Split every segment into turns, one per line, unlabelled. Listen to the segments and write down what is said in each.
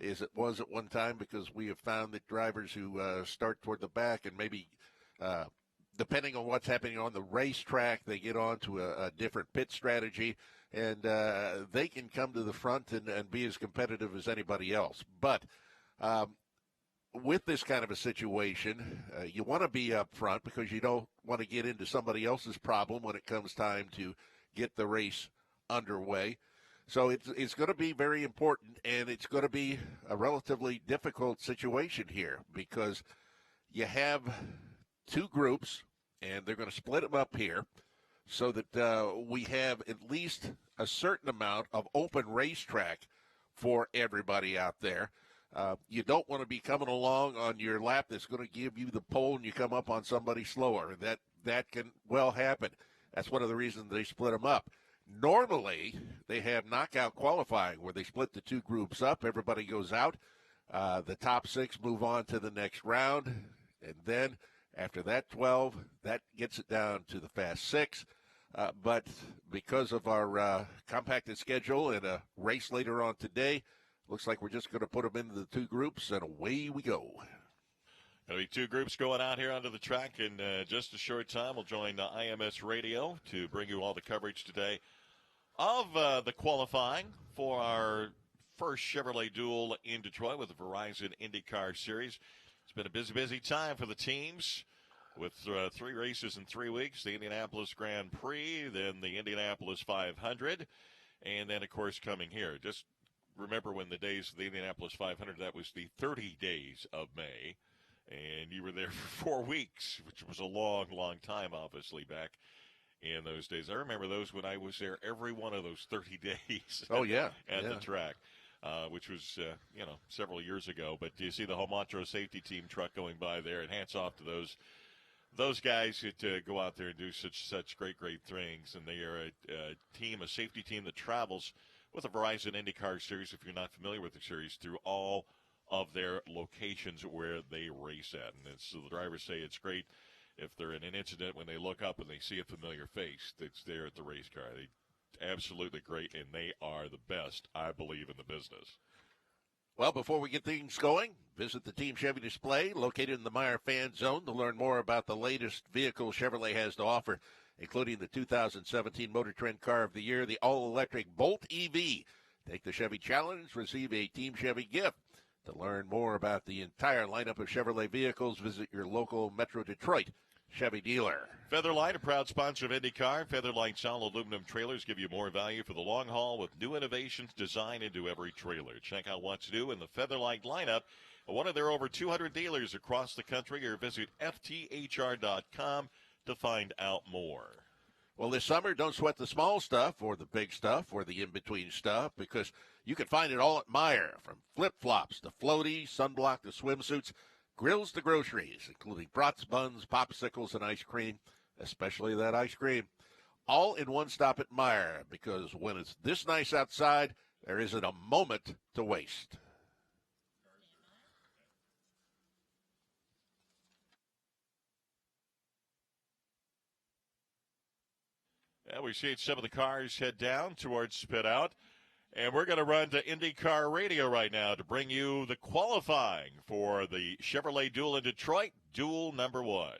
as it was at one time, because we have found that drivers who start toward the back and maybe depending on what's happening on the racetrack, they get onto a different pit strategy, and they can come to the front and be as competitive as anybody else. But with this kind of a situation, you want to be up front because you don't want to get into somebody else's problem when it comes time to get the race underway. So it's going to be very important, and it's going to be a relatively difficult situation here because you have two groups, and they're going to split them up here so that we have at least a certain amount of open racetrack for everybody out there. You don't want to be coming along on your lap that's going to give you the pole and you come up on somebody slower. That can well happen. That's one of the reasons they split them up. Normally, they have knockout qualifying where they split the two groups up. Everybody goes out. The top six move on to the next round. And then after that 12, that gets it down to the fast six. But because of our compacted schedule and a race later on today, looks like we're just going to put them into the two groups, and away we go.
There'll be two groups going out here onto the track in just a short time. We'll join IMS Radio to bring you all the coverage today of the qualifying for our first Chevrolet Duel in Detroit with the Verizon IndyCar Series. It's been a busy time for the teams with three races in 3 weeks, the Indianapolis Grand Prix, then the Indianapolis 500, and then, of course, coming here. Just remember when the days of the Indianapolis 500, that was the 30 days of May, and you were there for 4 weeks, which was a long time, obviously, back in those days. I remember those when I was there every one of those 30 days.
Oh, yeah.
At the track. Which was, several years ago. But do you see the Homatro safety team truck going by there? And hats off to those guys that go out there and do such great things. And they are a safety team that travels with the Verizon IndyCar Series, if you're not familiar with the series, through all of their locations where they race at. And so the drivers say it's great if they're in an incident when they look up and they see a familiar face that's there at the race car. Absolutely great, and they are the best, I believe, in the business.
Well, before we get things going, visit the Team Chevy display located in the Meyer Fan Zone to learn more about the latest vehicle Chevrolet has to offer, including the 2017 Motor Trend Car of the Year, the all-electric Bolt EV. Take the Chevy Challenge, receive a Team Chevy gift. To learn more about the entire lineup of Chevrolet vehicles, visit your local Metro Detroit Chevy dealer.
Featherlight, a proud sponsor of IndyCar. Featherlight solid aluminum trailers give you more value for the long haul with new innovations designed into every trailer. Check out what's new in the Featherlight lineup at one of their over 200 dealers across the country, or visit fthr.com to find out more.
Well, this summer, don't sweat the small stuff or the big stuff or the in-between stuff, because you can find it all at Meyer, from flip-flops to floaties, sunblock to swimsuits, grills to groceries, including brats, buns, popsicles, and ice cream, especially that ice cream. All in one stop at Meyer, because when it's this nice outside, there isn't a moment to waste.
Yeah, we see some of the cars head down towards pit out. And we're going to run to IndyCar Radio right now to bring you the qualifying for the Chevrolet Duel in Detroit, Duel number 1.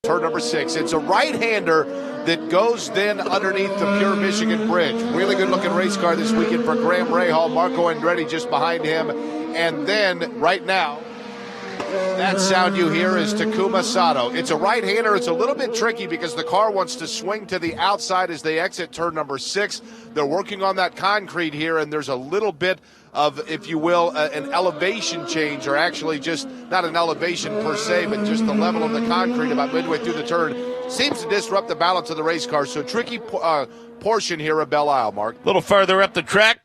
Turn number 6. It's a right-hander that goes then underneath the Pure Michigan Bridge. Really good-looking race car this weekend for Graham Rahal. Marco Andretti just behind him. And then right now, that sound you hear is Takuma Sato. It's a right-hander. It's a little bit tricky because the car wants to swing to the outside as they exit turn number 6. They're working on that concrete here, and there's a little bit of, if you will, an elevation change, or actually just not an elevation per se, but just the level of the concrete about midway through the turn. Seems to disrupt the balance of the race car. So tricky portion here at Belle Isle, Mark.
A little further up the track,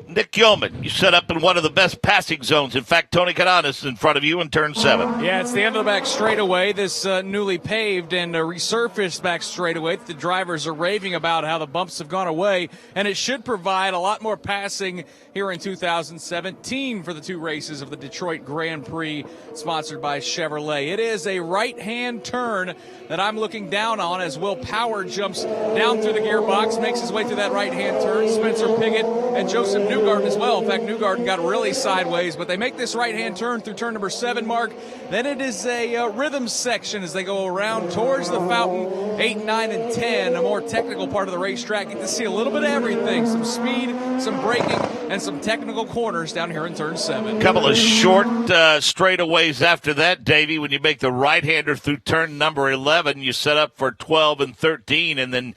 Nick Yeoman, you set up in one of the best passing zones. In fact, Tony Kanaan is in front of you in turn 7.
Yeah, it's the end of the back straightaway, this newly paved and resurfaced back straightaway. The drivers are raving about how the bumps have gone away, and it should provide a lot more passing here in 2017 for the 2 races of the Detroit Grand Prix, sponsored by Chevrolet. It is a right-hand turn that I'm looking down on as Will Power jumps down through the gearbox, makes his way through that right-hand turn. Spencer Pigot and Joseph Newgarden as well. In fact, Newgarden got really sideways, but they make this right-hand turn through turn number 7, Mark. Then it is a rhythm section as they go around towards the fountain. 8, 9, and 10, a more technical part of the racetrack. Get to see a little bit of everything, some speed, some braking, and some technical corners down here in turn 7.
Couple of short straightaways after that, Davey. When you make the right-hander through turn number 11, you set up for 12 and 13, and then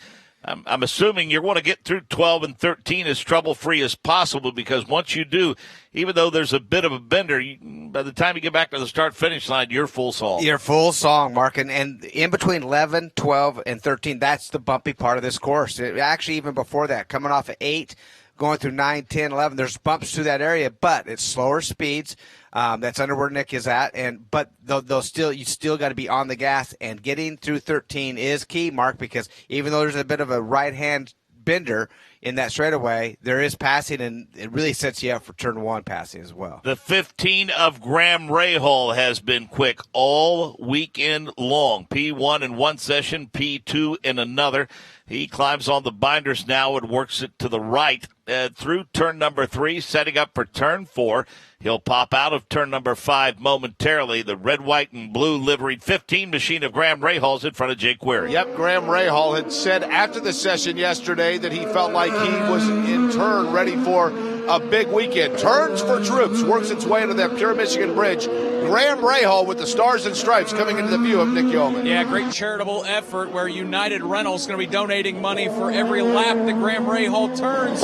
I'm assuming you want to get through 12 and 13 as trouble-free as possible, because once you do, even though there's a bit of a bender, by the time you get back to the start-finish line, you're full song.
You're full song, Mark. And in between 11, 12, and 13, that's the bumpy part of this course. Actually, even before that, coming off of 8, going through 9, 10, 11, there's bumps through that area, but it's slower speeds. That's under where Nick is at, but you still got to be on the gas, and getting through 13 is key, Mark, because even though there's a bit of a right-hand bender in that straightaway, there is passing, and it really sets you up for turn 1 passing as well.
The 15 of Graham Rahal has been quick all weekend long. P1 in one session, P2 in another. He climbs on the binders now and works it to the right through turn number 3, setting up for turn 4. He'll pop out of turn number 5 momentarily. The red, white, and blue liveried 15 machine of Graham Rahal's in front of Jake Query.
Yep, Graham Rahal had said after the session yesterday that he felt like he was in turn ready for a big weekend. Turns for troops, works its way into that Pure Michigan Bridge. Graham Rahal with the stars and stripes coming into the view of Nick Yeoman.
Yeah, great charitable effort where United Rentals is going to be donating money for every lap that Graham Rahal turns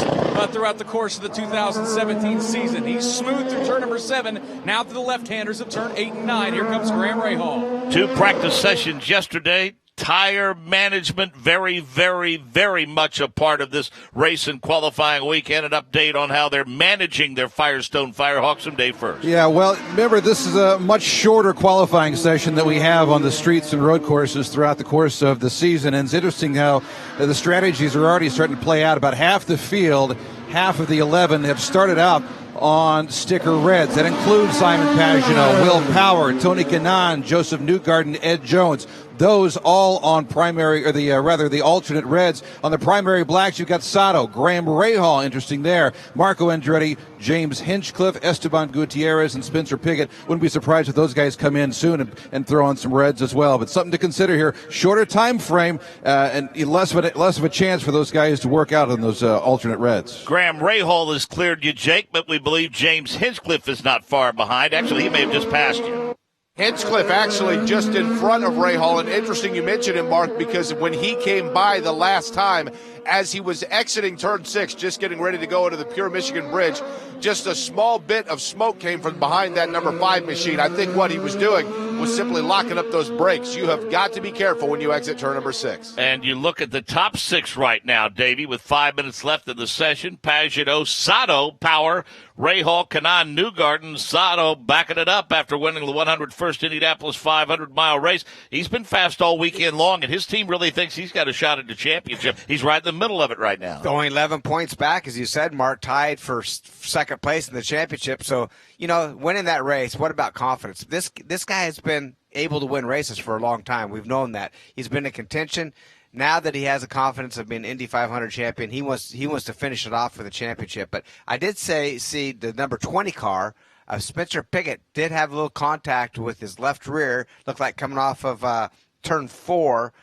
throughout the course of the 2017 season. He's smooth through turn number 7, now to the left-handers of turn 8 and 9. Here comes Graham Rahal.
2 practice sessions yesterday. Tire management very, very, very much a part of this race and qualifying weekend. An update on how they're managing their Firestone Firehawks from day first.
Yeah, well, remember, this is a much shorter qualifying session that we have on the streets and road courses throughout the course of the season. And it's interesting how the strategies are already starting to play out. About half the field, half of the 11 have started out on sticker reds. That includes Simon Pagenaud, Will Power, Tony Kanaan, Joseph Newgarden, Ed Jones. Those all on primary, or the alternate reds. On the primary blacks, you've got Sato, Graham Rahal, interesting there, Marco Andretti, James Hinchcliffe, Esteban Gutierrez, and Spencer Pigot. Wouldn't be surprised if those guys come in soon and throw on some reds as well. But something to consider here. Shorter time frame and less of a chance for those guys to work out on those alternate reds.
Graham Rahal has cleared you, Jake, but we believe James Hinchcliffe is not far behind. Actually, he may have just passed you.
Hinchcliffe actually just in front of Rahal, and interesting you mentioned him, Mark, because when he came by the last time, as he was exiting turn 6, just getting ready to go into the Pure Michigan Bridge, just a small bit of smoke came from behind that number 5 machine. I think what he was doing was simply locking up those brakes. You have got to be careful when you exit turn number 6.
And you look at the top 6 right now, Davey, with 5 minutes left in the session. Pagenaud, Sato, Power, Rahal, Kanaan, Newgarden. Sato backing it up after winning the 101st Indianapolis 500-mile race. He's been fast all weekend long, and his team really thinks he's got a shot at the championship. He's right in the middle of it right now.
Only 11 points back, as you said, Mark, tied for second place in the championship. So, winning that race, what about confidence? This guy has been able to win races for a long time. We've known that. He's been in contention. Now that he has the confidence of being Indy 500 champion, he wants to finish it off for the championship. But I did see the number 20 car Spencer Pigot did have a little contact with his left rear. Looked like coming off of turn 4.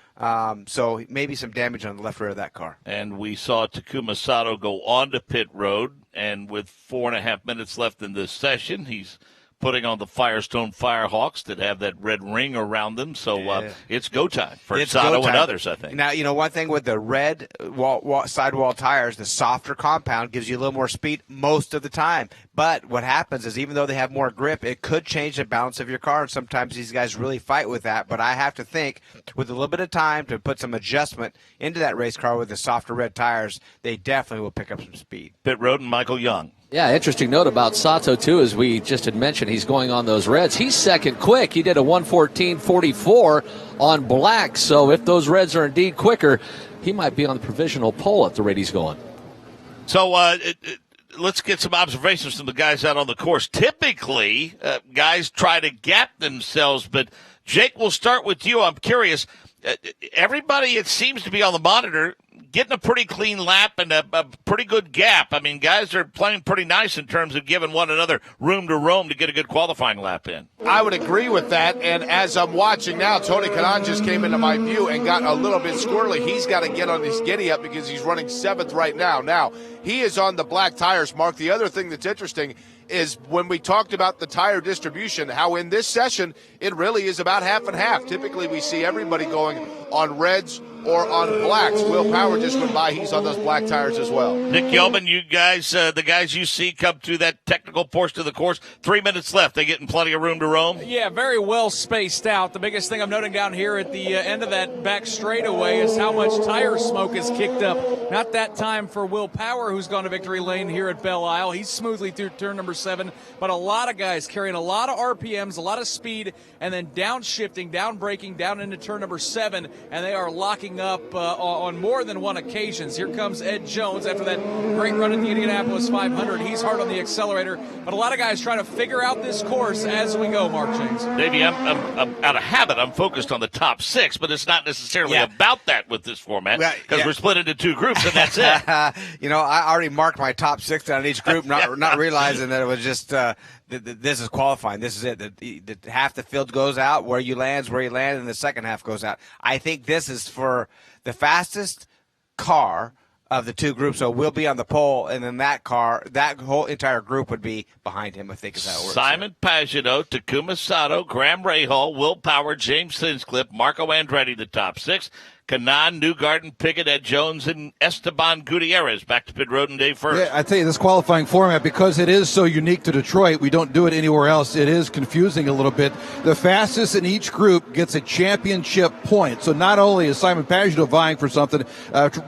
So maybe some damage on the left rear of that car.
And we saw Takuma Sato go on to pit road, and with 4.5 minutes left in this session, he's putting on the Firestone Firehawks that have that red ring around them. So it's go time for Sato and others, I think.
Now, one thing with the red sidewall tires, the softer compound gives you a little more speed most of the time. But what happens is even though they have more grip, it could change the balance of your car, and sometimes these guys really fight with that. But I have to think with a little bit of time to put some adjustment into that race car with the softer red tires, they definitely will pick up some speed.
Pit road and Michael Young.
Yeah, interesting note about Sato, too, as we just had mentioned, he's going on those reds. He's second quick. He did a 1:14.44 on black, so if those reds are indeed quicker, he might be on the provisional pole at the rate he's going.
So let's get some observations from the guys out on the course. Typically, guys try to gap themselves, but Jake, we'll start with you. I'm curious. Everybody, it seems to be on the monitor, getting a pretty clean lap and a pretty good gap. I mean, guys are playing pretty nice in terms of giving one another room to roam to get a good qualifying lap in.
I would agree with that, and as I'm watching now, Tony Kanaan just came into my view and got a little bit squirrely. He's got to get on his giddy up because he's running 7th right now. Now, he is on the black tires, Mark. The other thing that's interesting is when we talked about the tire distribution, how in this session it really is about half and half. Typically we see everybody going on reds or on blacks. Will Power just went by. He's on those black tires as well.
Nick Yeoman, you guys, the guys you see come through that technical portion of the course, 3 minutes left. They getting plenty of room to roam?
Yeah, very well spaced out. The biggest thing I'm noting down here at the end of that back straightaway is how much tire smoke is kicked up. Not that time for Will Power, who's gone to victory lane here at Belle Isle. He's smoothly through turn number 7, but a lot of guys carrying a lot of RPMs, a lot of speed, and then downshifting, down braking, down into turn number 7, and they are locking up on more than one occasions. Here comes Ed Jones after that great run at the Indianapolis 500. He's hard on the accelerator, but a lot of guys trying to figure out this course as we go, Mark James.
Davey, I'm out of habit. I'm focused on the top 6, but it's not necessarily about that with this format because we're split into 2 groups, and that's it.
I already marked my top 6 on each group, not realizing that it was just this is qualifying. This is it. The half the field goes out, where you land, and the second half goes out. I think this is for the fastest car of the 2 groups, so we'll be on the pole, and then that whole entire group would be behind him, I think is how it works.
Simon Pagenaud, Takuma Sato, Graham Rahal, Will Power, James Hinchcliffe, Marco Andretti, the top 6. Kanaan, Newgarden, Pickett, Ed Jones, and Esteban Gutierrez. Back to pit road and Dave first.
Yeah, I tell you, this qualifying format, because it is so unique to Detroit, we don't do it anywhere else. It is confusing a little bit. The fastest in each group gets a championship point. So not only is Simon Pagenaud vying for something,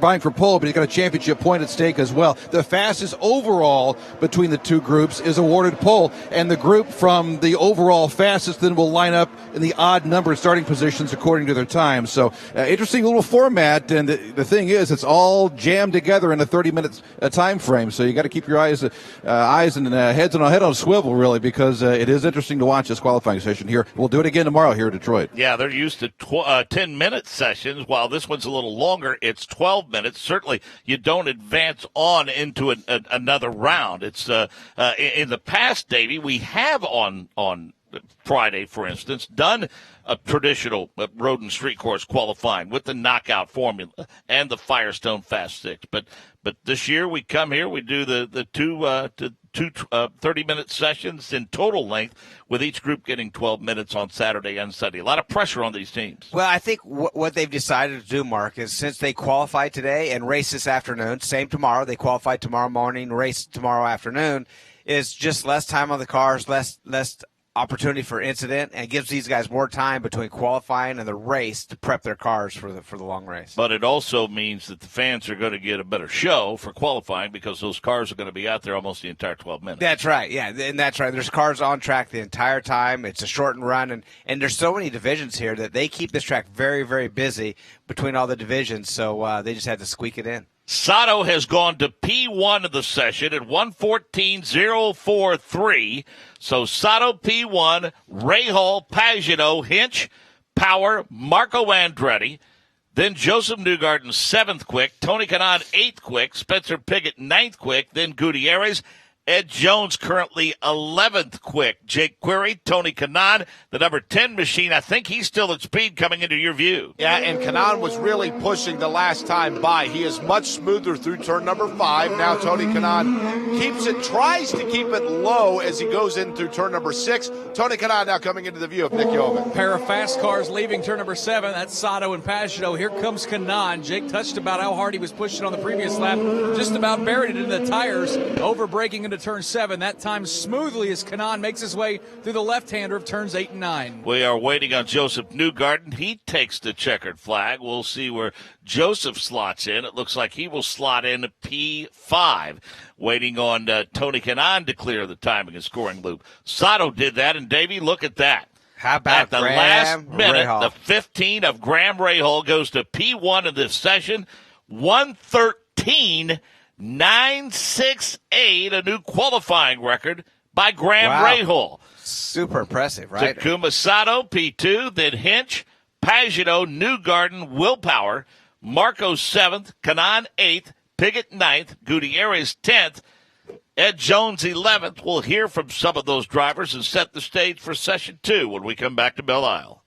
vying for pole, but he's got a championship point at stake as well. The fastest overall between the 2 groups is awarded pole, and the group from the overall fastest then will line up in the odd number starting positions according to their time. So interesting little format, and the thing is, it's all jammed together in a 30-minute time frame. So you got to keep your eyes and head on a swivel, really, because it is interesting to watch this qualifying session here. We'll do it again tomorrow here in Detroit.
Yeah, they're used to 10-minute sessions, while this one's a little longer. It's 12 minutes. Certainly, you don't advance on into another round. It's in the past, Davey, we have on Friday, for instance, done a traditional road and street course qualifying with the knockout formula and the Firestone Fast 6. But this year we come here, we do the two 30-minute sessions in total length, with each group getting 12 minutes on Saturday and Sunday. A lot of pressure on these teams.
Well, I think what they've decided to do, Mark, is since they qualify today and race this afternoon, same tomorrow, they qualify tomorrow morning, race tomorrow afternoon, is just less time on the cars, less opportunity for incident, and gives these guys more time between qualifying and the race to prep their cars for the long race.
But it also means that the fans are going to get a better show for qualifying, because those cars are going to be out there almost the entire 12 minutes.
That's right, yeah, and that's right. There's cars on track the entire time. It's a shortened run, and there's so many divisions here that they keep this track very, very busy between all the divisions, so they just had to squeak it in.
Sato has gone to P1 of the session at 1:14.043. So Sato P1, Rahal, Pagenaud, Hinch, Power, Marco Andretti. Then Joseph Newgarden, 7th quick. Tony Kanaan, 8th quick. Spencer Piggott, 9th quick. Then Gutierrez, Ed Jones currently 11th quick. Jake Query, Tony Kanaan, the number 10 machine. I think he's still at speed coming into your view.
Yeah, and Kanaan was really pushing the last time by. He is much smoother through turn number 5. Now Tony Kanaan tries to keep it low as he goes in through turn number 6. Tony Kanaan now coming into the view of Nick Yeoman.
Pair of fast cars leaving turn number 7. That's Sato and Pagenaud. Here comes Kanaan. Jake touched about how hard he was pushing on the previous lap. Just about buried it into the tires. Over braking into turn 7. That time smoothly as Kanaan makes his way through the left-hander of turns 8 and 9.
We are waiting on Joseph Newgarden. He takes the checkered flag. We'll see where Joseph slots in. It looks like he will slot in P5. Waiting on Tony Kanaan to clear the timing and scoring loop. Sato did that, and Davey, look at that.
How about
at the
Graham
last minute,
Rahal?
the 15 of Graham Rahal goes to P1 in this session. 1:13.968, a new qualifying record by Graham Rahal.
Super impressive, right?
Takuma Sato, P2, then Hinch, Pagenaud, Newgarden, Willpower, Marco 7th, Kanaan 8th, Piggott 9th, Gutierrez 10th, Ed Jones 11th. We'll hear from some of those drivers and set the stage for Session 2 when we come back to Belle Isle.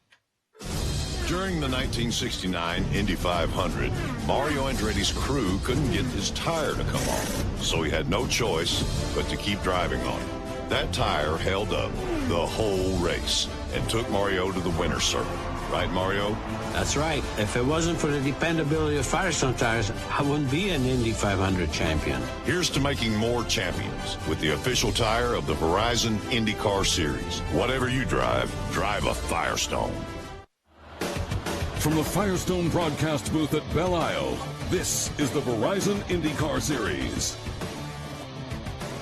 During the 1969 Indy 500, Mario Andretti's crew couldn't get his tire to come off, so he had no choice but to keep driving on it. That tire held up the whole race and took Mario to the winner's circle. Right, Mario?
That's right. If it wasn't for the dependability of Firestone tires, I wouldn't be an Indy 500 champion.
Here's to making more champions with the official tire of the Verizon IndyCar Series. Whatever you drive, drive a Firestone.
From the Firestone broadcast booth at Belle Isle, this is the Verizon IndyCar Series.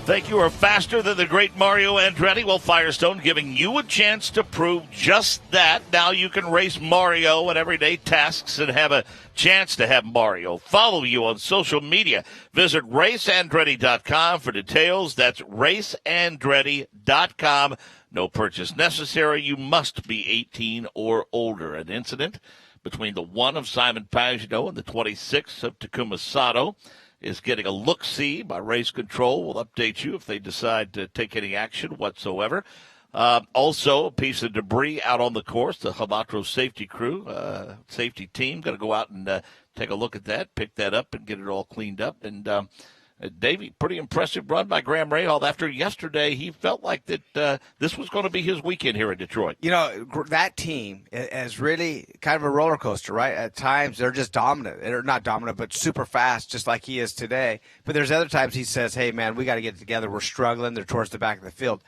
Think you are faster than the great Mario Andretti? Well, Firestone giving you a chance to prove just that. Now you can race Mario in everyday tasks and have a chance to have Mario follow you on social media. Visit raceandretti.com for details. That's raceandretti.com. No purchase necessary. You must be 18 or older. An incident between the 1 of Simon Pagenaud and the 26 of Takuma Sato is getting a look-see by Race Control. We'll update you if they decide to take any action whatsoever. Also, a piece of debris out on the course. The Habatro safety crew, safety team, going to go out and take a look at that, pick that up, and get it all cleaned up. And Davey, pretty impressive run by Graham Rahal. After yesterday, he felt like that this was going to be his weekend here in Detroit.
You know, that team is really kind of a roller coaster, right? At times, they're just dominant. They're not dominant, but super fast, just like he is today. But there's other times he says, hey, man, we got to get it together. We're struggling. They're towards the back of the field.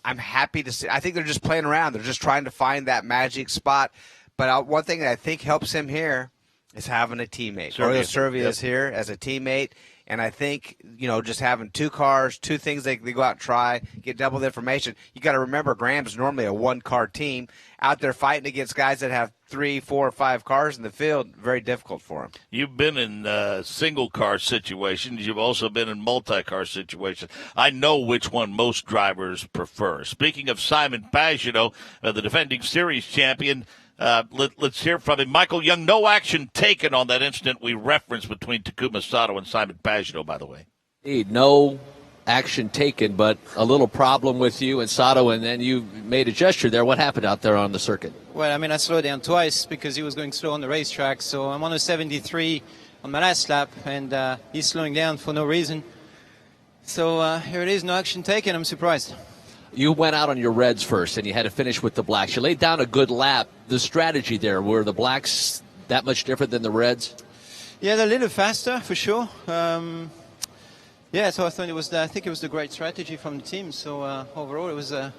I'm happy to see. I think they're just playing around. They're just trying to find that magic spot. But one thing that I think helps him here is having a teammate. Mario Servia is here as a teammate. And I think, you know, just having two cars, two things they go out and try, get double the information. You got to remember, Graham's normally a one-car team out there fighting against guys that have 3, 4, or 5 cars in the field. Very difficult for him.
You've been in single-car situations. You've also been in multi-car situations. I know which one most drivers prefer. Speaking of Simon Pagenaud, the defending series champion, let's hear from him. Michael Young, no action taken on that incident we referenced between Takuma Sato and Simon Pagenaud, by the way.
Indeed, no action taken, but a little problem with you and Sato, and then you made a gesture there. What happened out there on the circuit?
Well, I mean, I slowed down twice because he was going slow on the racetrack, so I'm on a 73 on my last lap, and he's slowing down for no reason. So here it is, no action taken. I'm surprised.
You went out on your reds first, and you had to finish with the blacks. You laid down a good lap. The strategy there, were the blacks that much different than the reds?
Yeah, they're a little faster, for sure. Yeah, so I think it was the great strategy from the team. So overall, it was a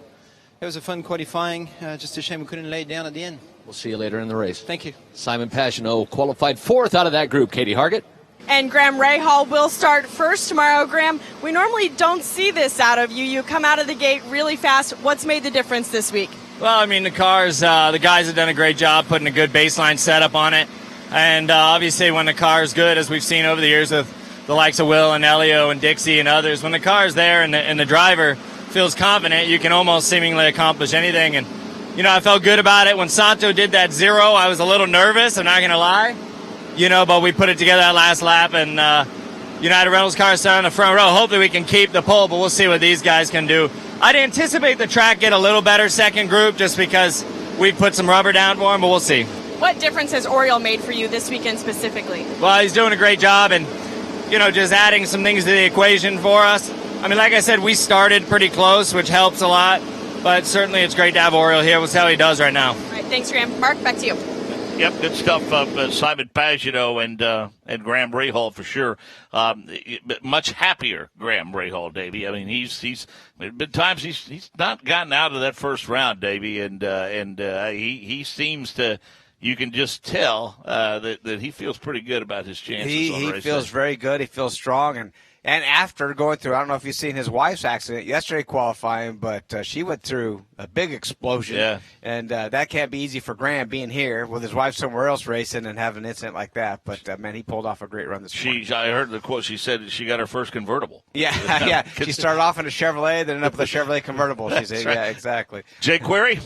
fun qualifying. Just a shame we couldn't lay it down at the end.
We'll see you later in the race.
Thank you.
Simon Pagenaud qualified 4th out of that group. Katie Hargett.
And Graham Rahal will start first tomorrow. Graham, we normally don't see this out of you. You come out of the gate really fast. What's made the difference this week?
Well, I mean, the cars, the guys have done a great job putting a good baseline setup on it. And obviously when the car is good, as we've seen over the years with the likes of Will and Elio and Dixie and others, when the car is there and the driver feels confident, you can almost seemingly accomplish anything. And, you know, I felt good about it. When Sato did that 0, I was a little nervous, I'm not going to lie. You know, but we put it together that last lap, and,
United Rentals car starting in the front row. Hopefully we can keep the pole, but we'll see what these guys can do. I'd anticipate the track get a little better second group just because we've put some rubber down for him, but we'll see.
What difference has Oriole made for you this weekend specifically?
Well, he's doing a great job and, just adding some things to the equation for us. I mean, like I said, we started pretty close, which helps a lot, but certainly it's great to have Oriole here. We'll see how he does right now.
All right, thanks, Graham. Mark, back to you.
Yep, good stuff. Simon Pagenaud and Graham Rahal for sure. Much happier Graham Rahal, Davey. I mean, he's been times he's not gotten out of that first round, Davey, and he seems to. You can just tell that he feels pretty good about his chances.
He feels very good. He feels strong, and after going through, I don't know if you've seen his wife's accident yesterday qualifying, but she went through a big explosion.
Yeah.
And that can't be easy for Graham being here with his wife somewhere else racing and having an incident like that. But, man, he pulled off a great run this morning.
I heard the quote. She said she got her first convertible.
Yeah, yeah. She started off in a Chevrolet, then ended up with a Chevrolet convertible. She said,
right.
Yeah, exactly.
Jay Query?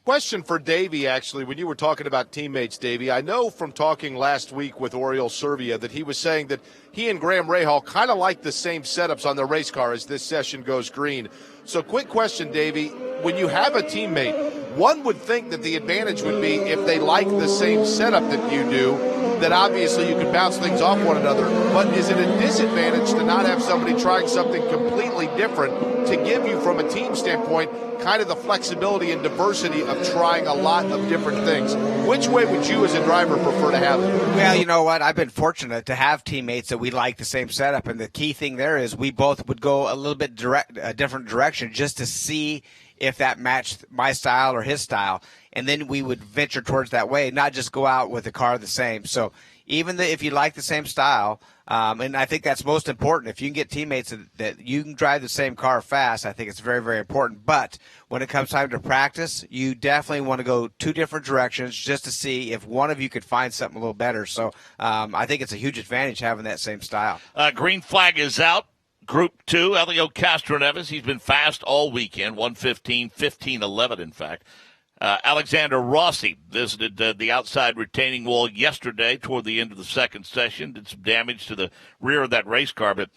Question for Davey, actually, when you were talking about teammates, Davey. I know from talking last week with Oriole Servia that he was saying that he and Graham Rahal kind of like the same setups on the race car as this session goes green. So quick question, Davey. When you have a teammate, one would think that the advantage would be if they like the same setup that you do, that obviously you can bounce things off one another. But is it a disadvantage to not have somebody trying something completely different to give you, from a team standpoint, kind of the flexibility and diversity of trying a lot of different things? Which way would you as a driver prefer to have it?
Well, you know what? I've been fortunate to have teammates that we like the same setup, and the key thing there is we both would go a little bit a different direction just to see if that matched my style or his style, and then we would venture towards that way, not just go out with a car the same. So even if you like the same style, and I think that's most important, if you can get teammates that you can drive the same car fast, I think it's very, very important. But when it comes time to practice, you definitely want to go two different directions just to see if one of you could find something a little better. So I think it's a huge advantage having that same style.
Green flag is out. Group 2, Elio Castroneves. He's been fast all weekend, 1:15, 15:11, in fact. Alexander Rossi visited the outside retaining wall yesterday toward the end of the second session, did some damage to the rear of that race car, but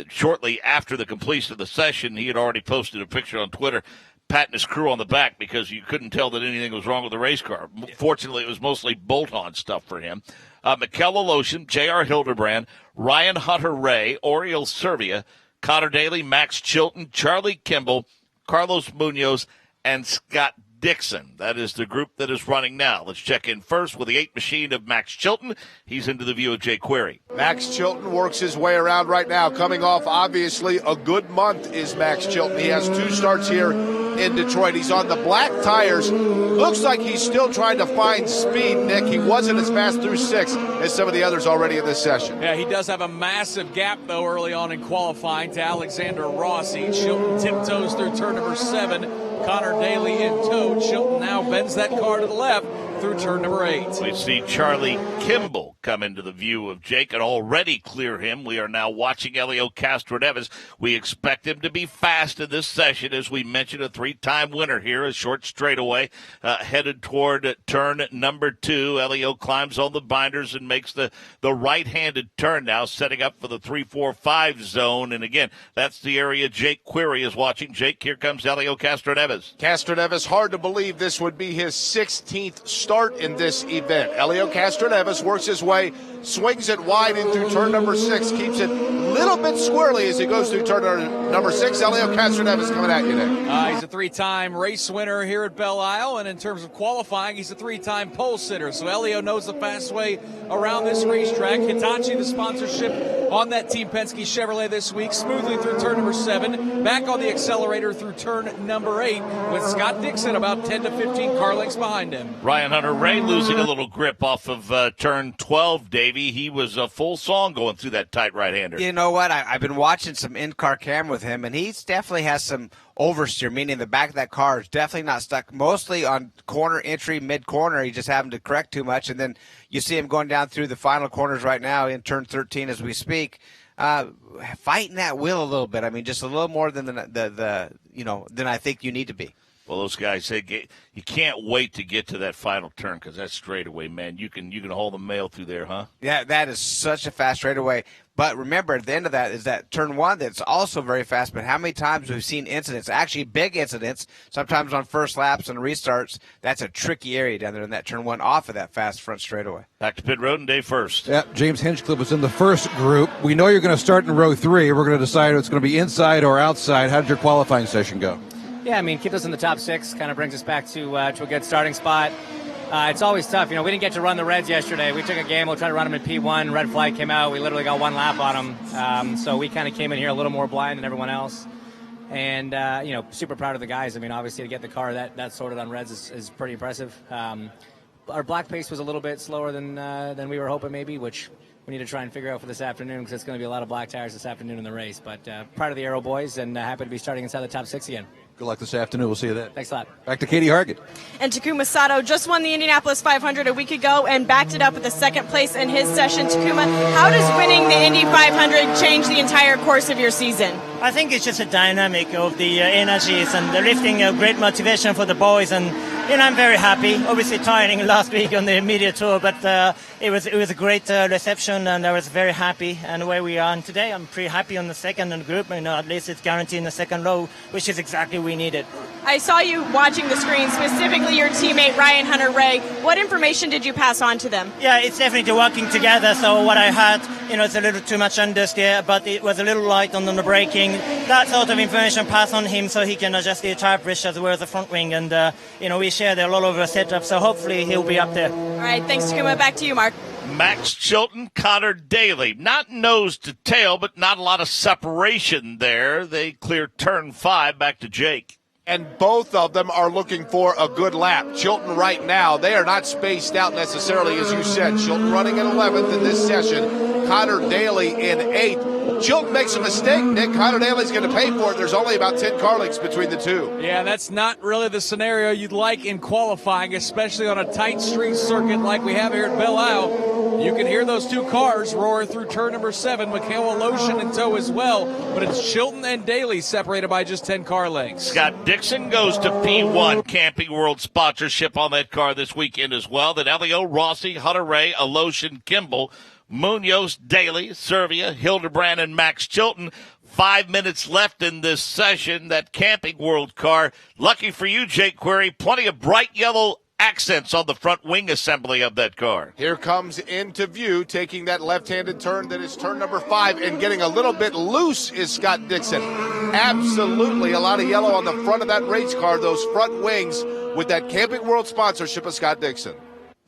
shortly after the completion of the session, he had already posted a picture on Twitter patting his crew on the back because you couldn't tell that anything was wrong with the race car. Fortunately, it was mostly bolt-on stuff for him. Mikel Aloshin, J.R. Hildebrand, Ryan Hunter-Ray, Oriole Servia, Connor Daly, Max Chilton, Charlie Kimball, Carlos Munoz, and Scott Dixon. That is the group that is running now. Let's check in first with the 8 machine of Max Chilton. He's into the view of Jay Query.
Max Chilton works his way around right now. Coming off, obviously, a good month is Max Chilton. He has 2 starts here in Detroit. He's on the black tires. Looks like he's still trying to find speed, Nick. He wasn't as fast through 6 as some of the others already in this session.
Yeah, he does have a massive gap, though, early on in qualifying to Alexander Rossi. Chilton tiptoes through turn number 7. Connor Daly in tow. Chilton now bends that car to the left through turn number 8.
We see Charlie Kimball come into the view of Jake and already clear him. We are now watching Elio Castroneves. We expect him to be fast in this session. As we mentioned, a 3-time winner here, a short straightaway, headed toward turn number 2. Elio climbs on the binders and makes the right-handed turn now, setting up for the 3-4-5 zone. And again, that's the area Jake Query is watching. Jake, here comes Elio Castroneves.
Castroneves, hard to believe this would be his 16th start in this event. Elio Castroneves works his way, swings it wide in through turn number 6, keeps it a little bit squirrely as he goes through turn number 6. Elio Castroneves coming at you there.
He's a 3-time race winner here at Belle Isle, and in terms of qualifying, he's a 3-time pole sitter. So Elio knows the fast way around this racetrack. Hitachi, the sponsorship on that Team Penske Chevrolet this week, smoothly through turn number 7, back on the accelerator through turn number 8, with Scott Dixon about 10 to 15 car lengths behind him.
Ryan Hunter-Ray losing a little grip off of turn 12, Davey. He was a full song going through that tight right-hander.
You know what? I've been watching some in-car camera with him, and he definitely has some oversteer, meaning the back of that car is definitely not stuck, mostly on corner entry, mid-corner. He just happened to correct too much, and then you see him going down through the final corners right now in turn 13 as we speak. Fighting that wheel a little bit. I mean, just a little more than than I think you need to be.
Well, those guys, you can't wait to get to that final turn because that straightaway, man, you can hold the mail through there, huh?
Yeah, that is such a fast straightaway. But remember, at the end of that is that turn one that's also very fast. But how many times we've seen incidents, actually big incidents, sometimes on first laps and restarts. That's a tricky area down there in that turn one off of that fast front straightaway.
Back to pit road and Dave first.
Yeah, James Hinchcliffe was in the first group. We know you're going to start in row 3. We're going to decide if it's going to be inside or outside. How did your qualifying session go?
Yeah, I mean, keep us in the top 6, kind of brings us back to a good starting spot. It's always tough. We didn't get to run the Reds yesterday. We took a gamble, tried to run them in P1. Red flag came out. We literally got one lap on them. So we kind of came in here a little more blind than everyone else. And, super proud of the guys. I mean, obviously to get the car that sorted on Reds is pretty impressive. Our black pace was a little bit slower than we were hoping maybe, which we need to try and figure out for this afternoon because it's going to be a lot of black tires this afternoon in the race. But proud of the Aero boys and happy to be starting inside the top 6 again.
Good luck this afternoon. We'll see you then.
Thanks a lot.
Back to Katie Hargett.
And Takuma Sato just won the Indianapolis 500 a week ago and backed it up with the second place in his session. Takuma, how does winning the Indy 500 change the entire course of your season?
I think it's just a dynamic of the energies and the lifting, a great motivation for the boys. And, I'm very happy. Obviously tiring last week on the media tour, but it was a great reception and I was very happy. And where we are today, I'm pretty happy on the second in the group. At least it's guaranteed in the second row, which is exactly what we needed.
I saw you watching the screen, specifically your teammate Ryan Hunter-Reay. What information did you pass on to them?
Yeah, it's definitely working together. So what I had, it's a little too much understeer, but it was a little light on the braking. That sort of information passed on him so he can adjust the tire pressure as well as the front wing. And, we shared a lot of the setup, so hopefully he'll be up there.
All right, thanks, Takuma. Back to you, Mark.
Max Chilton, Connor Daly. Not nose to tail, but not a lot of separation there. They clear turn 5. Back to Jake.
And both of them are looking for a good lap. Chilton right now, they are not spaced out necessarily, as you said. Chilton running in 11th in this session. Connor Daly in 8th. Chilton makes a mistake, Nick. Connor Daly's going to pay for it. There's only about 10 car lengths between the two.
Yeah, that's not really the scenario you'd like in qualifying, especially on a tight street circuit like we have here at Belle Isle. You can hear those two cars roar through turn number 7. Mikhail Aloshin in tow as well, but it's Chilton and Daly separated by just 10 car lengths.
Scott Dixon goes to P1 Camping World sponsorship on that car this weekend as well. Then Elio, Rossi, Hunter-Reay, Aloshin, Kimball, Munoz, Daly, Servia, Hildebrand, and Max Chilton. 5 minutes left in this session. That Camping World car. Lucky for you, Jake Query, plenty of bright yellow accents on the front wing assembly of that car.
Here comes into view, taking that left-handed turn that is turn number 5 and getting a little bit loose is Scott Dixon. Absolutely a lot of yellow on the front of that race car, those front wings with that Camping World sponsorship of Scott Dixon.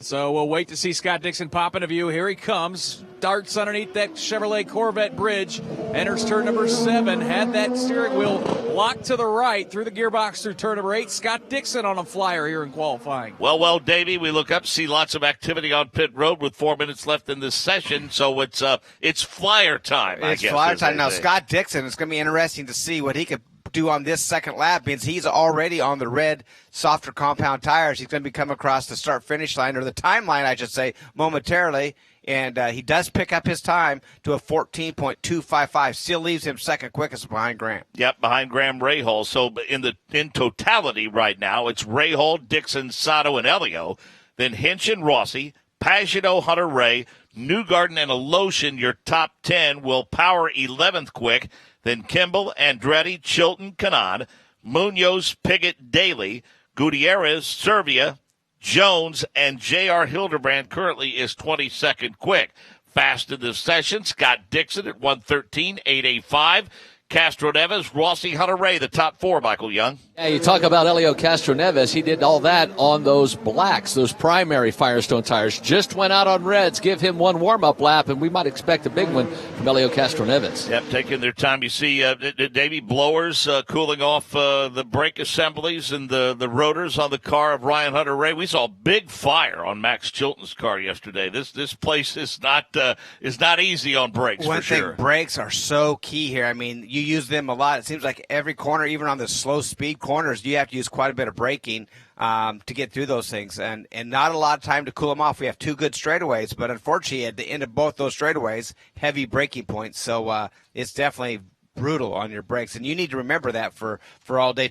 So we'll wait to see Scott Dixon pop into view. Here he comes. Darts underneath that Chevrolet Corvette bridge. Enters turn number 7. Had that steering wheel locked to the right through the gearbox through turn number 8. Scott Dixon on a flyer here in qualifying.
Well, Davey, we look up, see lots of activity on pit road with 4 minutes left in this session. So it's flyer time, I guess.
It's flyer time. Now, Scott Dixon, it's going to be interesting to see what he could do on this second lap because he's already on the red softer compound tires. He's going to be coming across the start-finish line, or the timeline, I should say, momentarily. And he does pick up his time to a 14.255. Still leaves him second quickest behind Graham.
Yep, behind Graham Rahal. So in totality right now, it's Rahal, Dixon, Sato, and Elio. Then Hinch and Rossi, Pagenaud, Hunter-Reay, Newgarden, and Aloshin. Your top 10 will power 11th quick. Then Kimball, Andretti, Chilton, Kanaan, Munoz, Piggott, Daly, Gutierrez, Servia, Jones, and J.R. Hildebrand currently is 22nd quick. Fast in this session, Scott Dixon at 1:13.885. Castroneves, Rossi, Hunter-Reay, the top 4, Michael Young.
Yeah, you talk about Elio Castroneves. He did all that on those blacks, those primary Firestone tires. Just went out on reds. Give him one warm-up lap, and we might expect a big one from Elio Castroneves.
Yep, taking their time. You see Davey blowers cooling off the brake assemblies and the rotors on the car of Ryan Hunter-Reay. We saw a big fire on Max Chilton's car yesterday. This place is not easy on brakes,
One
for sure.
thing, brakes are so key here. I mean, you use them a lot. It seems like every corner, even on the slow speed corners, you have to use quite a bit of braking to get through those things, and not a lot of time to cool them off. We have 2 good straightaways, but unfortunately at the end of both those straightaways, heavy braking points. So it's definitely brutal on your brakes, and you need to remember that for all day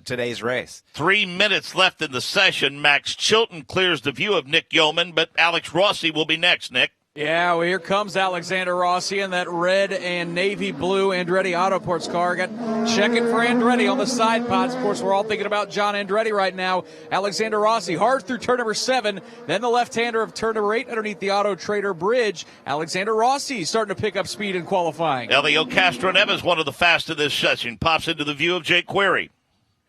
today's race.
3 minutes left in the session. Max Chilton clears the view of Nick Yeoman, but Alex Rossi will be next, Nick.
Yeah, well, here comes Alexander Rossi in that red and navy blue Andretti Autoports car. Got checking for Andretti on the side pods. Of course, we're all thinking about John Andretti right now. Alexander Rossi hard through turn number 7, then the left-hander of turn number 8 underneath the Auto Trader bridge. Alexander Rossi starting to pick up speed in qualifying.
Elio Castroneves, one of the fastest of this session, pops into the view of Jake Query.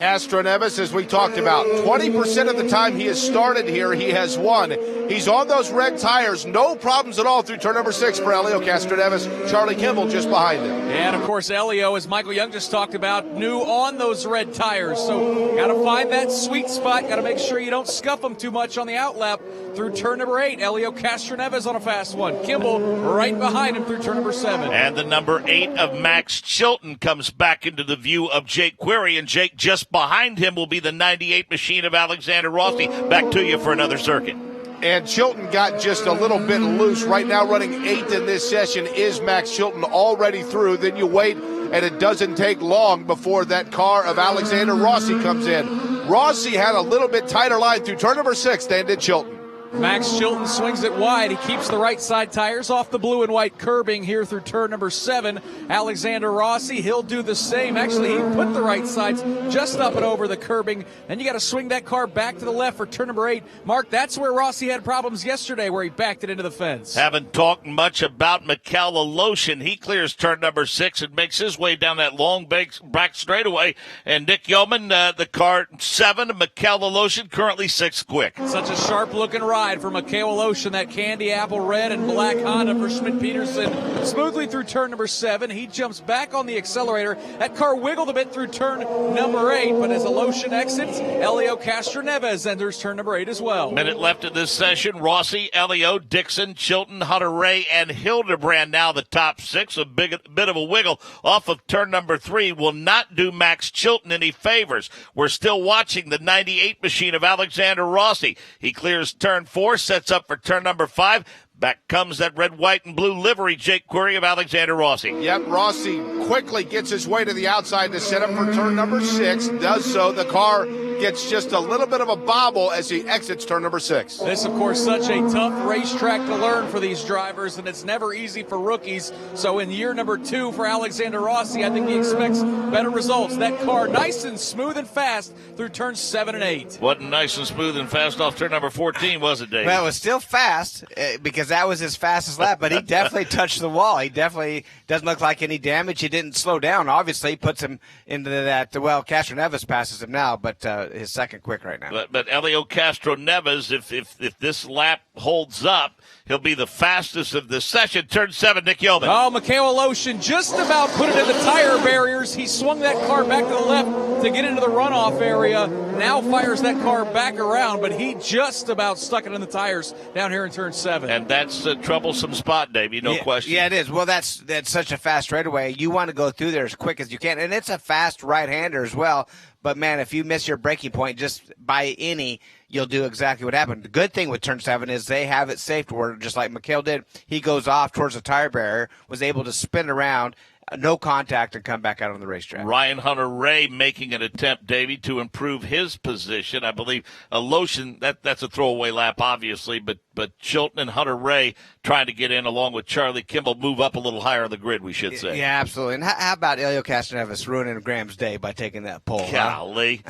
Castroneves, as we talked about, 20% of the time he has started here, he has won. He's on those red tires, no problems at all through turn number 6 for Elio Castroneves. Charlie Kimball just behind him.
And, of course, Elio, as Michael Young just talked about, new on those red tires. So got to find that sweet spot. Got to make sure you don't scuff them too much on the outlap through turn number 8. Elio Castroneves on a fast one. Kimball right behind him through turn number 7.
And the number 8 of Max Chilton comes back into the view of Jake Query, and Jake just behind him will be the 98 machine of Alexander Rossi. Back to you for another circuit.
And Chilton got just a little bit loose. Right now running 8th in this session is Max Chilton already through. Then you wait, and it doesn't take long before that car of Alexander Rossi comes in. Rossi had a little bit tighter line through turn number 6 than did Chilton.
Max Chilton swings it wide. He keeps the right side tires off the blue and white curbing here through turn number 7. Alexander Rossi, he'll do the same. Actually, he put the right sides just up and over the curbing. Then you got to swing that car back to the left for turn number 8. Mark, that's where Rossi had problems yesterday, where he backed it into the fence.
Haven't talked much about Mikel Aloshin. He clears turn number 6 and makes his way down that long back straightaway. And Nick Yeoman, the car 7, Mikel Aloshin, currently 6th quick.
Such a sharp-looking ride for Mikel Aloshin, that candy apple red and black Honda for Schmidt-Peterson. Smoothly through turn number 7. He jumps back on the accelerator. That car wiggled a bit through turn number 8, but as Aloshin exits, Elio Castroneves enters turn number 8 as well.
Minute left in this session. Rossi, Elio, Dixon, Chilton, Hunter-Ray, and Hildebrand now the top 6. A bit of a wiggle off of turn number 3 will not do Max Chilton any favors. We're still watching the 98 machine of Alexander Rossi. He clears turn 4, sets up for turn number 5. Back comes that red, white, and blue livery, Jake Query of Alexander Rossi.
Yep, Rossi quickly gets his way to the outside to set up for turn number 6. Does so. The car gets just a little bit of a bobble as he exits turn number 6.
This, of course, such a tough racetrack to learn for these drivers, and it's never easy for rookies. So in year number 2 for Alexander Rossi, I think he expects better results. That car nice and smooth and fast through turns 7 and 8.
Wasn't nice and smooth and fast off turn number 14, was it, Dave?
Well, it was still fast because that was his fastest lap, but he definitely touched the wall. He definitely doesn't look like any damage. He didn't slow down. Obviously, puts him into that. Well, Castroneves passes him now, but his second quick right now.
But Elio Castroneves, if this lap holds up, he'll be the fastest of the session. Turn 7, Nick Yeoman.
Oh, Mikel Aloshin just about put it in the tire barriers. He swung that car back to the left to get into the runoff area. Now fires that car back around, but he just about stuck it in the tires down here in turn 7.
And that's a troublesome spot, Davey, no question.
Yeah, it is. Well, that's such a fast straightaway. You want to go through there as quick as you can, and it's a fast right-hander as well. But, man, if you miss your braking point just by any, you'll do exactly what happened. The good thing with turn 7 is they have it safe to where, just like Mikel did, he goes off towards the tire barrier, was able to spin around, no contact, and come back out on the racetrack.
Ryan Hunter-Ray making an attempt, Davey, to improve his position. I believe Aloshin, that's a throwaway lap, obviously, but Chilton and Hunter-Ray trying to get in along with Charlie Kimball, move up a little higher on the grid, we should say.
Yeah, absolutely. And how about Elio Castroneves ruining Graham's day by taking that pole?
Golly,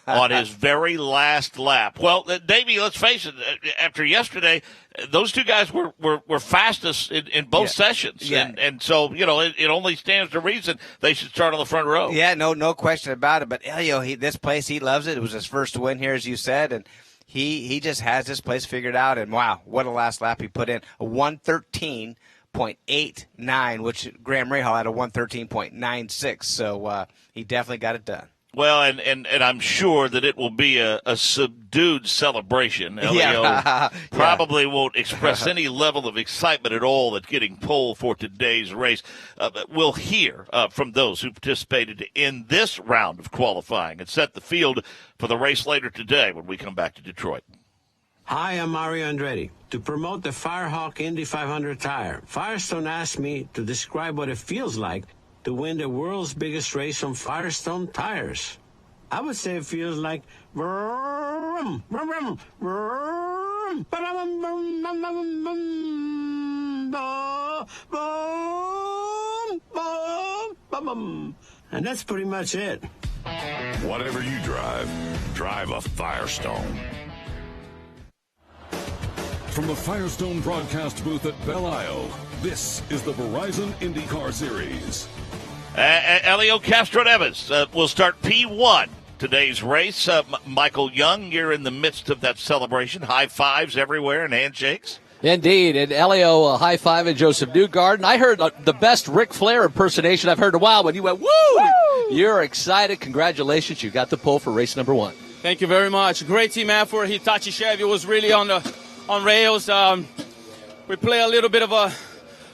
on his very last lap. Well, Davey, let's face it, after yesterday, those two guys were fastest in both sessions.
Yeah.
And so, it only stands to reason they should start on the front row.
Yeah, no question about it. But Elio, this place, he loves it. It was his first win here, as you said, and he just has this place figured out. And, wow, what a last lap he put in. A 113.89, which Graham Rahal had a 113.96. So he definitely got it done.
Well, and I'm sure that it will be a subdued celebration. Elio probably won't express any level of excitement at all at getting pole for today's race. But we'll hear from those who participated in this round of qualifying and set the field for the race later today when we come back to Detroit.
Hi, I'm Mario Andretti. To promote the Firehawk Indy 500 tire, Firestone asked me to describe what it feels like to win the world's biggest race on Firestone tires? I would say it feels like vroom, vroom, vroom, vroom, ba-dum, vroom, vroom, vroom, vroom, boom, boom, boom, boom. And that's pretty much it.
Whatever you drive, drive a Firestone.
From the Firestone broadcast booth at Belle Isle, this is the Verizon IndyCar Series.
Elio Castroneves will start P1 today's race. Michael Young, you're in the midst of that celebration. High fives everywhere and handshakes.
Indeed, and Elio high-fiving Joseph Newgarden. I heard the best Ric Flair impersonation I've heard in a while when you went, woo! You're excited. Congratulations. You got the pole for race number 1.
Thank you very much. Great team effort. Hitachi Chevy was really on rails. We play a little bit of a,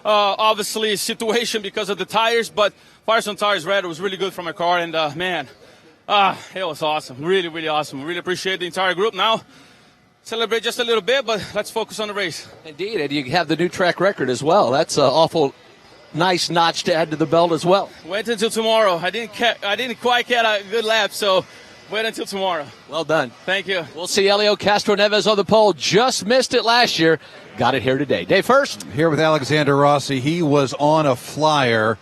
obviously, situation because of the tires, but Firestone Tires Red was really good for my car, and, man, it was awesome. Really, really awesome. Really appreciate the entire group. Now, celebrate just a little bit, but let's focus on the race.
Indeed, and you have the new track record as well. That's an awful nice notch to add to the belt as well.
Wait until tomorrow. I didn't quite get a good lap, so wait until tomorrow.
Well done.
Thank you.
We'll see Elio Castroneves on the pole. Just missed it last year. Got it here today. Dave First.
Here with Alexander Rossi. He was on a flyer.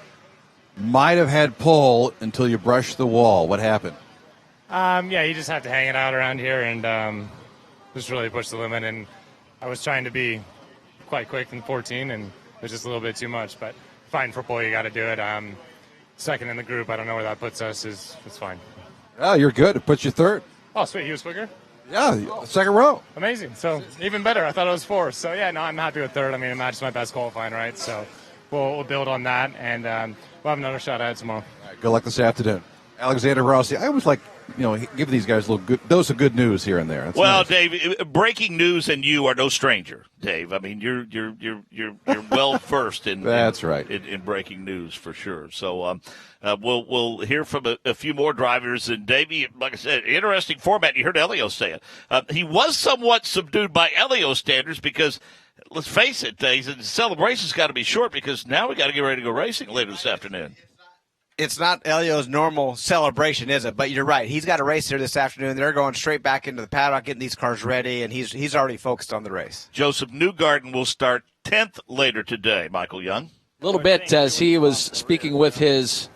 Might have had pole until you brushed the wall. What happened?
Yeah, you just have to hang it out around here and just really push the limit. And I was trying to be quite quick in 14, and it was just a little bit too much. But fighting for pole, you got to do it. Second in the group, I don't know where that puts us. It's fine.
Oh, you're good. It puts you third.
Oh, sweet. He was quicker?
Yeah, second row.
Amazing. So even better. I thought it was fourth. So, yeah, no, I'm happy with third. I mean, it matches my best qualifying, right? So we'll build on that, and we'll have another shot at it tomorrow.
All right, good luck this afternoon. Alexander Rossi, I always like, give these guys a little good dose of good news here and there. That's
well,
nice.
Dave, breaking news and you are no stranger, Dave. I mean, you're well versed in
that's right
in breaking news for sure. So we'll hear from a few more drivers. And Davey, like I said, interesting format. You heard Elio say it. He was somewhat subdued by Elio standards because, let's face it, the celebration's got to be short because now we got to get ready to go racing later this afternoon.
It's not Elio's normal celebration, is it? But you're right. He's got a race here this afternoon. They're going straight back into the paddock, getting these cars ready, and he's already focused on the race.
Joseph Newgarden will start 10th later today, Michael Young.
A little bit as he was speaking with his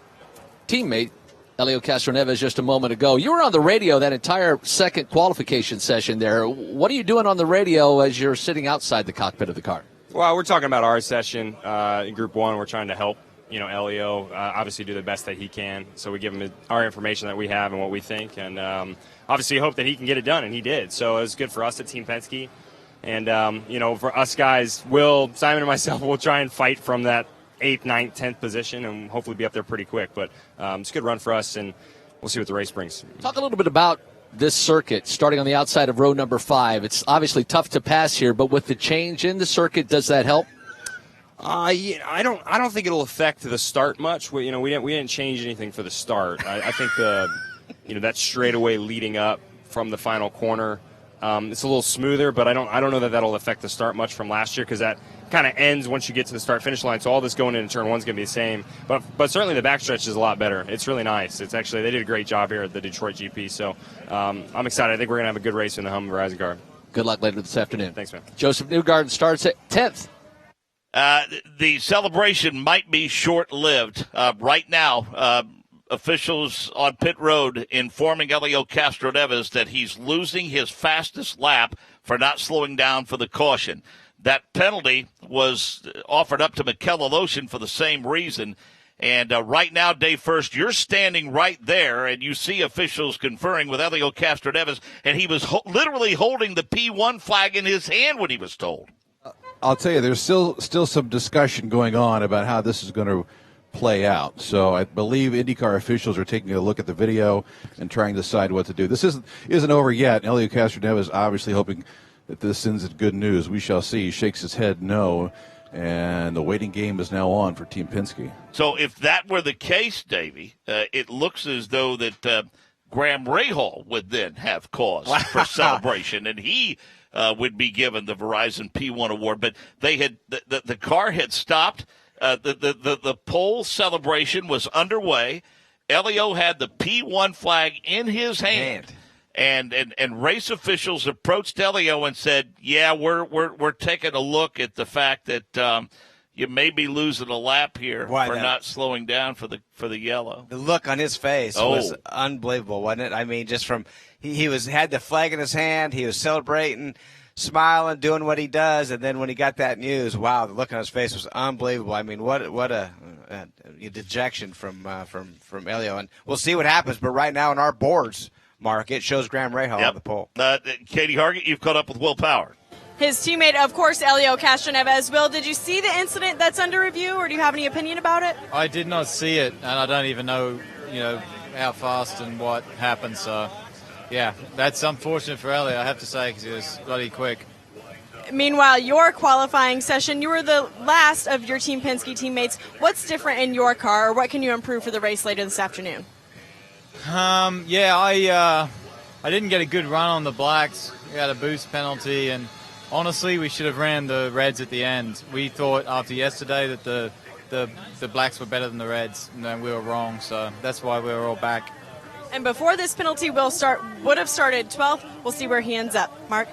teammate, Elio Castroneves, just a moment ago. You were on the radio that entire second qualification session there. What are you doing on the radio as you're sitting outside the cockpit of the car?
Well, we're talking about our session in Group 1. We're trying to help Elio obviously do the best that he can. So we give him our information that we have and what we think. And obviously hope that he can get it done, and he did. So it was good for us at Team Penske. And, for us guys, Simon and myself, we'll try and fight from that 8th, 9th, 10th position and hopefully be up there pretty quick. But it's a good run for us, and we'll see what the race brings.
Talk a little bit about this circuit, starting on the outside of row number 5. It's obviously tough to pass here, but with the change in the circuit, does that help?
I don't think it'll affect the start much. We didn't change anything for the start. I think that straightaway leading up from the final corner, it's a little smoother, but I don't know that that'll affect the start much from last year because that kind of ends once you get to the start finish line. So all this going into turn 1 is going to be the same, but certainly the backstretch is a lot better. It's really nice. It's actually they did a great job here at the Detroit GP. So I'm excited. I think we're going to have a good race in the Hummer Verizon car.
Good luck later this afternoon.
Thanks, man.
Joseph Newgarden starts at 10th.
The celebration might be short-lived. Right now, officials on pit road informing Elio Castroneves that he's losing his fastest lap for not slowing down for the caution. That penalty was offered up to Mikel Aloshin for the same reason. And right now, Dave First, you're standing right there, and you see officials conferring with Elio Castroneves, and he was literally holding the P1 flag in his hand when he was told.
I'll tell you, there's still some discussion going on about how this is going to play out. So I believe IndyCar officials are taking a look at the video and trying to decide what to do. This isn't over yet. Elio Castroneves is obviously hoping that this sends it good news. We shall see. He shakes his head no, and the waiting game is now on for Team Penske.
So if that were the case, Davey, it looks as though that Graham Rahal would then have cause for celebration, and he would be given the Verizon P1 award. But they had the car had stopped. The pole celebration was underway. Elio had the P1 flag in his hand. And race officials approached Elio and said, "Yeah, we're taking a look at the fact that you may be losing a lap here for not slowing down for the yellow."
The look on his face was unbelievable, wasn't it? I mean, just from he had the flag in his hand, he was celebrating, smiling, doing what he does, and then when he got that news, wow, the look on his face was unbelievable. I mean, what a dejection from Elio, and we'll see what happens. But right now in our boards, Mark, it shows Graham Rahal on the pole.
Katie Hargett, you've caught up with Will Power.
His teammate, of course, Elio Castroneves. Will, did you see the incident that's under review, or do you have any opinion about it?
I did not see it, and I don't even know, how fast and what happened. So, yeah, that's unfortunate for Elio, I have to say, because he was bloody quick.
Meanwhile, your qualifying session, you were the last of your Team Penske teammates. What's different in your car, or what can you improve for the race later this afternoon?
I didn't get a good run on the blacks. We had a boost penalty, and honestly, we should have ran the reds at the end. We thought after yesterday that the blacks were better than the reds, and then we were wrong, so that's why we were all back.
And before this penalty would have started 12th. We'll see where he ends up. Mark?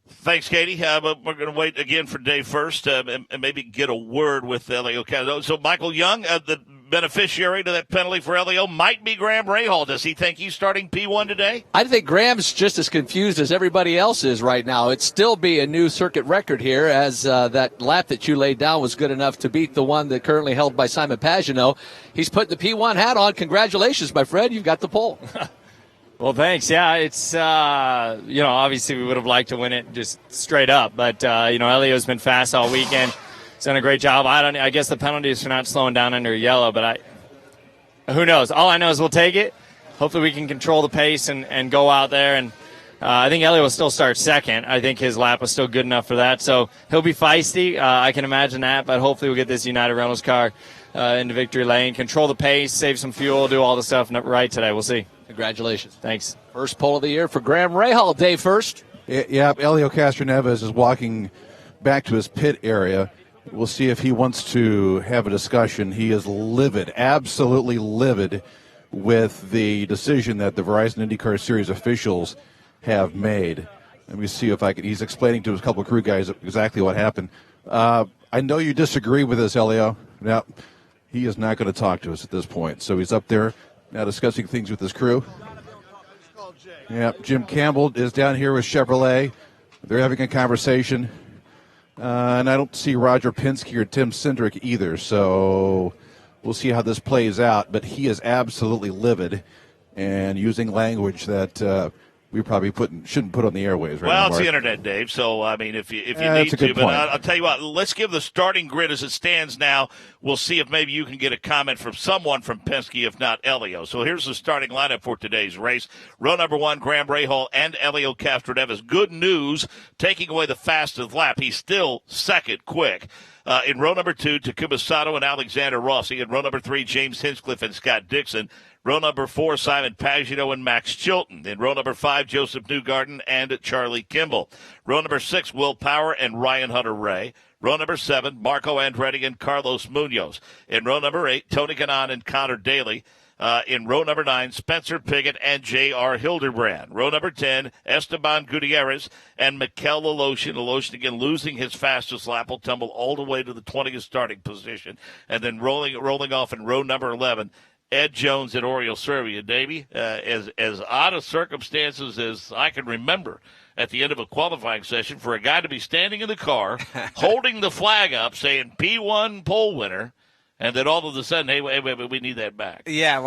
Thanks, Katie. But we're going to wait again for Dave first and maybe get a word with Elio Castroneves. So Michael Young, the beneficiary to that penalty for Elio, might be Graham Rahal. Does he think he's starting P1 today?
I think Graham's just as confused as everybody else is right now. It'd still be a new circuit record here, as that lap that you laid down was good enough to beat the one that currently held by Simon Pagenaud. He's putting the P1 hat on. Congratulations, my friend. You've got the pole.
Well, thanks. Yeah, it's, obviously we would have liked to win it just straight up. But, Elio's been fast all weekend. He's done a great job. I guess the penalty is for not slowing down under yellow, but who knows? All I know is we'll take it. Hopefully we can control the pace and go out there. And I think Elio will still start second. I think his lap was still good enough for that. So he'll be feisty. I can imagine that. But hopefully we'll get this United Reynolds car into victory lane, control the pace, save some fuel, do all the stuff right today. We'll see.
Congratulations.
Thanks.
First pole of the year for Graham Rahal. Dave first.
Yeah, Elio Castroneves is walking back to his pit area. We'll see if he wants to have a discussion. He is livid, absolutely livid, with the decision that the Verizon IndyCar Series officials have made. Let me see if he's explaining to a couple of crew guys exactly what happened. I know you disagree with this, Elio. Now, he is not going to talk to us at this point. So he's up there now discussing things with his crew. Yeah, Jim Campbell is down here with Chevrolet. They're having a conversation. And I don't see Roger Penske or Tim Cindric either, so we'll see how this plays out. But he is absolutely livid and using language that we probably shouldn't put on the airwaves right now.
Well, it's
Mark.
the internet, Dave, so, I mean, if you need
that's a
to.
good
But
point.
I'll tell you what, let's give the starting grid as it stands now. We'll see if maybe you can get a comment from someone from Penske, if not Elio. So here's the starting lineup for today's race. Row number 1, Graham Rahal and Elio Castroneves. Good news, taking away the fastest lap. He's still second quick. In row number 2, Takuma Sato and Alexander Rossi. In row number 3, James Hinchcliffe and Scott Dixon. Row number 4, Simon Pagenaud and Max Chilton. In row number 5, Joseph Newgarden and Charlie Kimball. Row number 6, Will Power and Ryan Hunter-Ray. Row number 7, Marco Andretti and Carlos Munoz. In row number 8, Tony Kanaan and Connor Daly. In row number 9, Spencer Pigot and J.R. Hildebrand. Row number 10, Esteban Gutierrez and Mikel Laloshin. Laloshin again losing his fastest lap, will tumble all the way to the 20th starting position. And then rolling off in row number 11, Ed Jones and Oriol Servia. Davey, as odd of circumstances as I can remember at the end of a qualifying session, for a guy to be standing in the car, holding the flag up, saying P1 pole winner, and then all of a sudden, hey, wait, we need that back.
Yeah,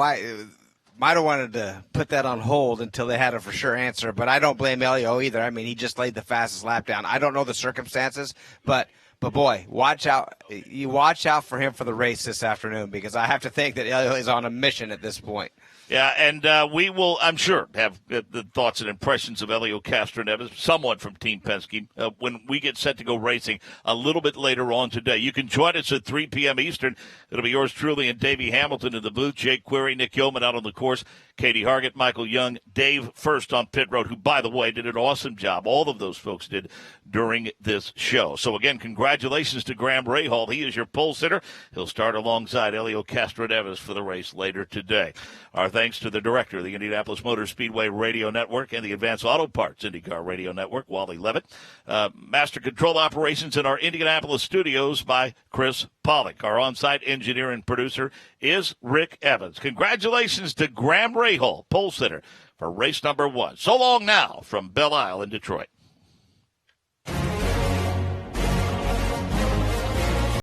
might have wanted to put that on hold until they had a for sure answer, but I don't blame Elio either. I mean, he just laid the fastest lap down. I don't know the circumstances, but boy, watch out. You watch out for him for the race this afternoon, because I have to think that Elio is on a mission at this point.
Yeah, and we will, I'm sure, have the thoughts and impressions of Elio Castroneves, someone from Team Penske, when we get set to go racing a little bit later on today. You can join us at 3 p.m. Eastern. It'll be yours truly and Davey Hamilton in the booth, Jake Query, Nick Yeoman out on the course. Katie Hargett, Michael Young, Dave First on pit road, who, by the way, did an awesome job. All of those folks did during this show. So, again, congratulations to Graham Rahal. He is your pole sitter. He'll start alongside Elio Castroneves for the race later today. Our thanks to the director of the Indianapolis Motor Speedway Radio Network and the Advanced Auto Parts IndyCar Radio Network, Wally Levitt. Master Control Operations in our Indianapolis studios by Chris Pollock. Our on-site engineer and producer is Rick Evans. Congratulations to Graham Rahal, pole sitter, for race number 1. So long now from Belle Isle in Detroit.